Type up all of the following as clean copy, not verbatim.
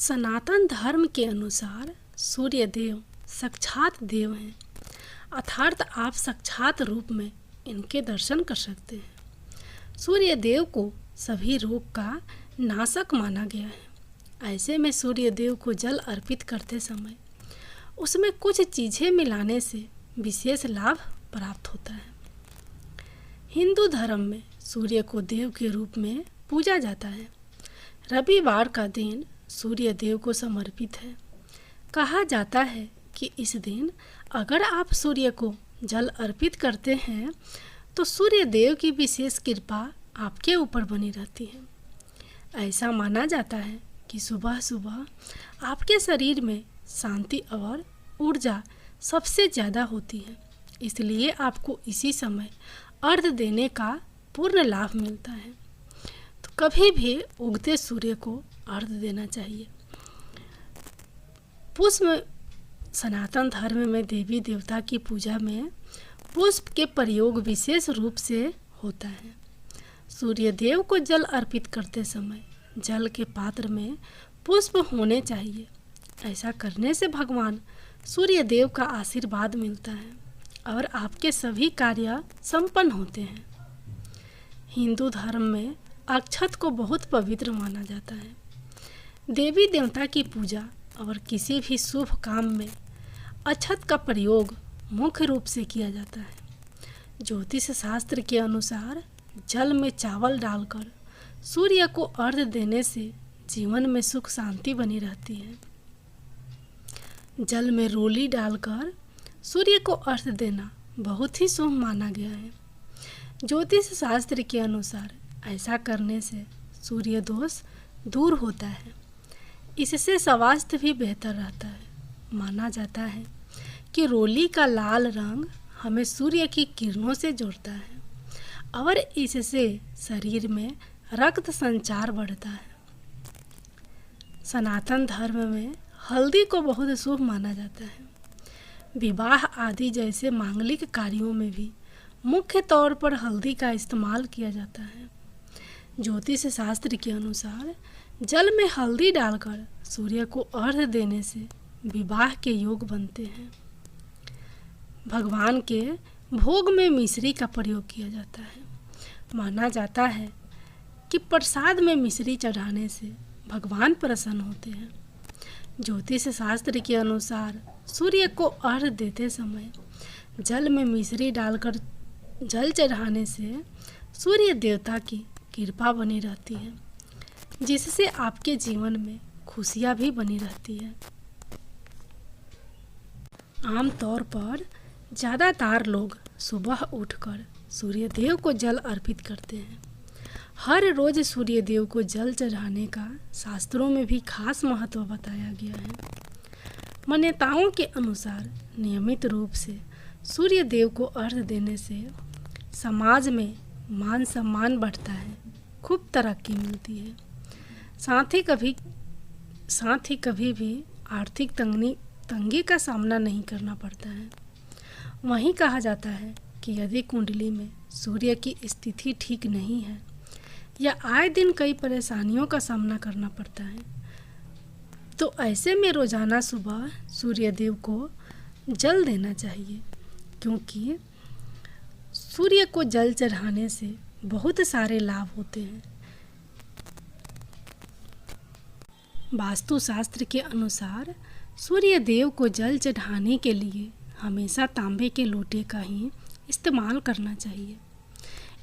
सनातन धर्म के अनुसार सूर्य देव साक्षात देव हैं, अर्थात आप साक्षात रूप में इनके दर्शन कर सकते हैं। सूर्य देव को सभी रोग का नाशक माना गया है। ऐसे में सूर्य देव को जल अर्पित करते समय उसमें कुछ चीज़ें मिलाने से विशेष लाभ प्राप्त होता है। हिंदू धर्म में सूर्य को देव के रूप में पूजा जाता है। रविवार का दिन सूर्य देव को समर्पित है। कहा जाता है कि इस दिन अगर आप सूर्य को जल अर्पित करते हैं तो सूर्य देव की विशेष कृपा आपके ऊपर बनी रहती है। ऐसा माना जाता है कि सुबह सुबह आपके शरीर में शांति और ऊर्जा सबसे ज़्यादा होती है, इसलिए आपको इसी समय अर्घ्य देने का पूर्ण लाभ मिलता है। तो कभी भी उगते सूर्य को अर्घ्य देना चाहिए। पुष्प सनातन धर्म में देवी देवता की पूजा में पुष्प के प्रयोग विशेष रूप से होता है। सूर्य देव को जल अर्पित करते समय जल के पात्र में पुष्प होने चाहिए। ऐसा करने से भगवान सूर्य देव का आशीर्वाद मिलता है और आपके सभी कार्य संपन्न होते हैं। हिंदू धर्म में अक्षत को बहुत पवित्र माना जाता है। देवी देवता की पूजा और किसी भी शुभ काम में अक्षत का प्रयोग मुख्य रूप से किया जाता है। ज्योतिष शास्त्र के अनुसार जल में चावल डालकर सूर्य को अर्घ्य देने से जीवन में सुख शांति बनी रहती है। जल में रोली डालकर सूर्य को अर्घ्य देना बहुत ही शुभ माना गया है। ज्योतिष शास्त्र के अनुसार ऐसा करने से सूर्य दोष दूर होता है। इससे स्वास्थ्य भी बेहतर रहता है। माना जाता है कि रोली का लाल रंग हमें सूर्य की किरणों से जोड़ता है और इससे शरीर में रक्त संचार बढ़ता है। सनातन धर्म में हल्दी को बहुत शुभ माना जाता है। विवाह आदि जैसे मांगलिक कार्यों में भी मुख्य तौर पर हल्दी का इस्तेमाल किया जाता है। ज्योतिष शास्त्र के अनुसार जल में हल्दी डालकर सूर्य को अर्घ्य देने से विवाह के योग बनते हैं। भगवान के भोग में मिश्री का प्रयोग किया जाता है। माना जाता है कि प्रसाद में मिश्री चढ़ाने से भगवान प्रसन्न होते हैं। ज्योतिष शास्त्र के अनुसार सूर्य को अर्घ्य देते समय जल में मिश्री डालकर जल चढ़ाने से सूर्य देवता की कृपा बनी रहती है, जिससे आपके जीवन में खुशियाँ भी बनी रहती है। आमतौर पर ज़्यादातर लोग सुबह उठकर सूर्य देव को जल अर्पित करते हैं। हर रोज़ सूर्य देव को जल चढ़ाने का शास्त्रों में भी खास महत्व बताया गया है। मान्यताओं के अनुसार नियमित रूप से सूर्य देव को अर्घ्य देने से समाज में मान सम्मान बढ़ता है, खूब तरक्की मिलती है। साथ ही कभी भी आर्थिक तंगी का सामना नहीं करना पड़ता है। वहीं कहा जाता है कि यदि कुंडली में सूर्य की स्थिति ठीक नहीं है या आए दिन कई परेशानियों का सामना करना पड़ता है, तो ऐसे में रोज़ाना सुबह सूर्य देव को जल देना चाहिए, क्योंकि सूर्य को जल चढ़ाने से बहुत सारे लाभ होते हैं। वास्तुशास्त्र के अनुसार सूर्य देव को जल चढ़ाने के लिए हमेशा तांबे के लोटे का ही इस्तेमाल करना चाहिए।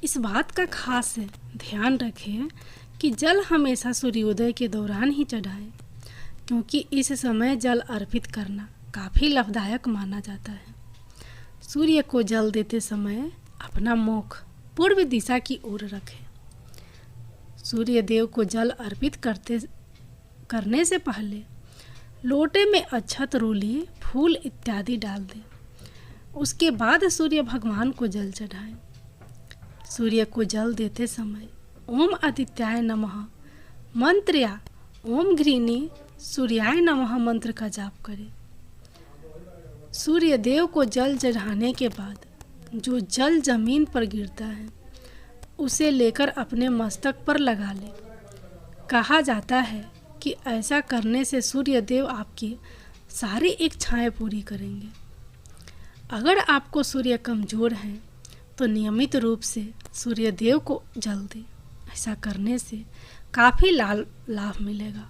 इस बात का खास ध्यान रखें कि जल हमेशा सूर्योदय के दौरान ही चढ़ाएं, क्योंकि इस समय जल अर्पित करना काफ़ी लाभदायक माना जाता है। सूर्य को जल देते समय अपना मुख पूर्व दिशा की ओर रखें। सूर्य देव को जल अर्पित करने से पहले लोटे में अक्षत, रोली, फूल इत्यादि डाल दें। उसके बाद सूर्य भगवान को जल चढ़ाएं। सूर्य को जल देते समय ओम आदित्याय नमः मंत्र या ओम घृणी सूर्याय नमः मंत्र का जाप करें। सूर्य देव को जल चढ़ाने के बाद जो जल जमीन पर गिरता है उसे लेकर अपने मस्तक पर लगा लें। कहा जाता है कि ऐसा करने से सूर्य देव आपकी सारी इच्छाएं पूरी करेंगे। अगर आपको सूर्य कमज़ोर है तो नियमित रूप से सूर्य देव को जल दें। ऐसा करने से काफ़ी लाभ मिलेगा।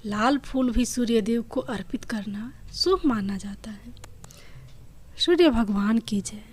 लाल फूल भी सूर्य देव को अर्पित करना शुभ माना जाता है। सूर्य भगवान की जय।